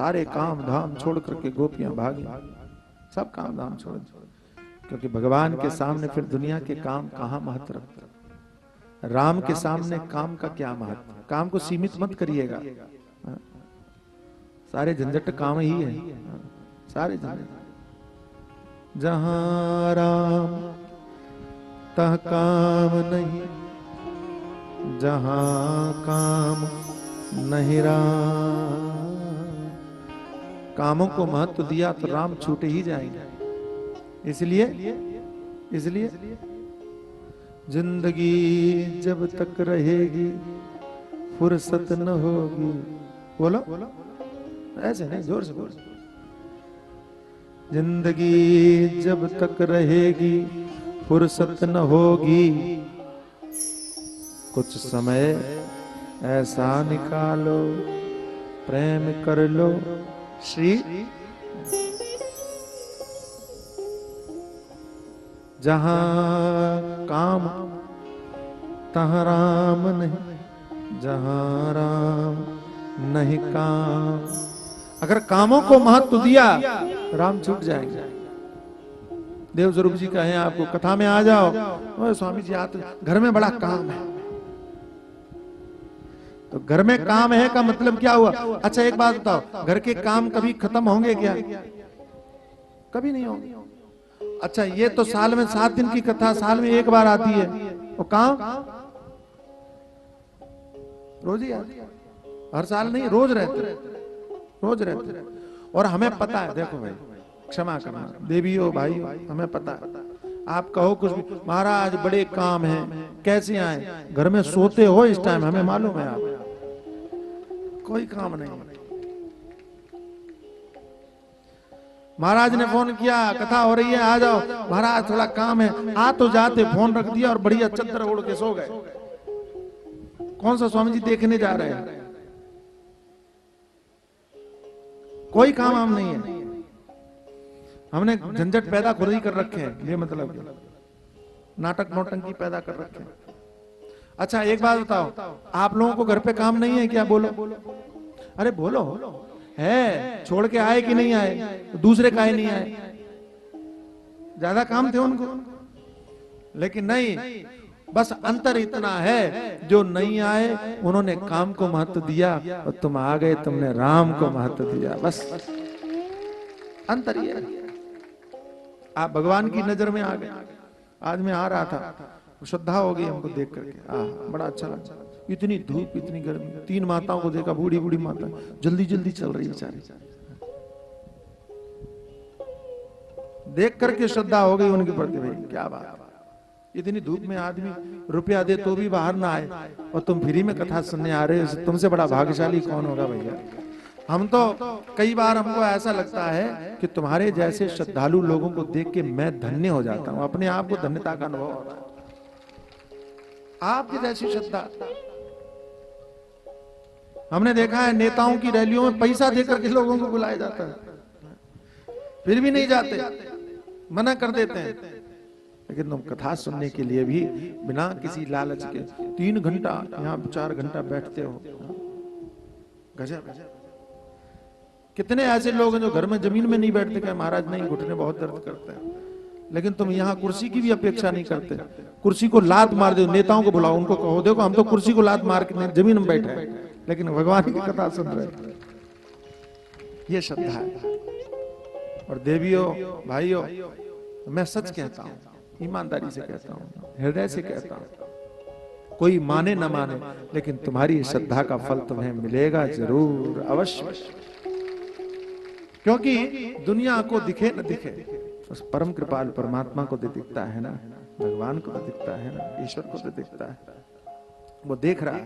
सारे काम धाम छोड़ करके गोपियां भागी, सब काम धाम छोड़, क्योंकि भगवान के सामने फिर दुनिया के काम कहां महत्व रखते। राम के सामने काम का क्या महत्व, काम को सीमित मत करिएगा, सारे झंझट काम ही है, सारे झंझट। जहां राम तह काम नहीं, जहां काम नहीं राम। कामों को महत्व दिया तो राम छूटे ही जाएंगे। इसलिए जिंदगी जब तक रहेगी फुर्सत न होगी। बोलो ऐसे नहीं, जोर से बोलो। जिंदगी जब तक रहेगी फुर्सत न होगी, कुछ समय ऐसा निकालो प्रेम कर लो श्री। जहां काम तहां राम नहीं, जहां राम नहीं काम। अगर कामों को महत्व दिया राम छूट जाएंगे। देव स्वरूप जी कहे आपको, कथा में आ जाओ, ओ स्वामी जी आते, घर में बड़ा काम है। तो घर में काम है का मतलब क्या हुआ? अच्छा एक बात बताओ, घर के काम कभी खत्म होंगे क्या? कभी नहीं होंगे। अच्छा ये तो साल में 7 दिन की कथा साल में एक बार आती है, वो काम रोज ही आती है, हर साल नहीं, रोज रहते, रोज रहते। और हमें पता है, देखो भाई क्षमा करना देवियों भाई, हमें पता है। आप कहो कुछ भी, महाराज बड़े काम हैं, कैसे आए? घर में सोते हो इस टाइम, हमें मालूम है आप कोई काम नहीं। महाराज ने फोन किया, कथा हो रही है आ जाओ, महाराज थोड़ा काम है, आ तो जाते, फोन रख दिया और बढ़िया चद्दर ओढ़ के सो गए। कौन सा स्वामी जी देखने जा रहे हैं? कोई काम हम नहीं है, हमने झंझट पैदा खुद ही कर रखे हैं, ये मतलब नाटक नौटंकी पैदा कर रखे हैं। अच्छा एक बात बताओ, आप लोगों को घर पे काम नहीं है क्या? बोलो, अरे बोलो है, छोड़ के आए कि नहीं आए? तो दूसरे काहे नहीं आए? ज्यादा काम थे उनको, लेकिन नहीं, बस अंतर इतना है, जो नहीं आए उन्होंने काम को महत्व दिया और तुम आ गए, तुमने राम को महत्व दिया, बस अंतर ये। आप भगवान की नजर में आ गए। आज मैं आ रहा था, श्रद्धा हो गई हमको देख करके, बड़ा अच्छा लगा। इतनी धूप इतनी गर्मी, 3 माताओं को देखा, बूढ़ी बूढ़ी माता जल्दी जल्दी चल रही बेचारी, देख करके श्रद्धा हो गई उनके प्रति। भाई क्या बात, इतनी धूप में आदमी रुपया दे तो भी बाहर ना आए, और तुम फ्री में कथा सुनने आ रहे हो, तुमसे बड़ा भाग्यशाली कौन होगा भैया। हम तो कई बार हमको ऐसा लगता है कि तुम्हारे जैसे श्रद्धालु लोगों को देख के मैं धन्य हो जाता हूं, अपने आप को धन्यता का अनुभव होता है। आपकी जैसी श्रद्धा हमने देखा है, नेताओं की रैलियों में पैसा देकर के लोगों को बुलाया जाता है, फिर भी नहीं जाते, मना कर देते हैं। लेकिन तुम कथा सुनने के लिए भी बिना किसी लालच के 3 घंटा यहाँ 4 घंटा बैठते हो, गजब। कितने ऐसे लोग हैं जो घर में जमीन में नहीं बैठते, क्या महाराज नहीं, घुटने बहुत दर्द करते हैं, लेकिन तुम यहाँ कुर्सी की भी अपेक्षा नहीं करते, कुर्सी को लात मार दो। नेताओं को बुलाओ, उनको कहो देखो हम तो कुर्सी को लात मार के जमीन में बैठे हैं, लेकिन भगवान की कथा सुन रहे हैं। ये श्रद्धा है। और देवियों भाइयों, मैं सच कहता हूं, ईमानदारी से कहता हूं, हृदय से कहता हूं, कोई माने न माने, लेकिन तुम्हारी श्रद्धा का फल तुम्हें मिलेगा जरूर, अवश्य। क्योंकि दुनिया को दिखे न दिखे, उस परम कृपाल परमात्मा को तो दिखता है ना, भगवान को तो दिखता है ना, ईश्वर को तो दिखता है, वो देख रहा है।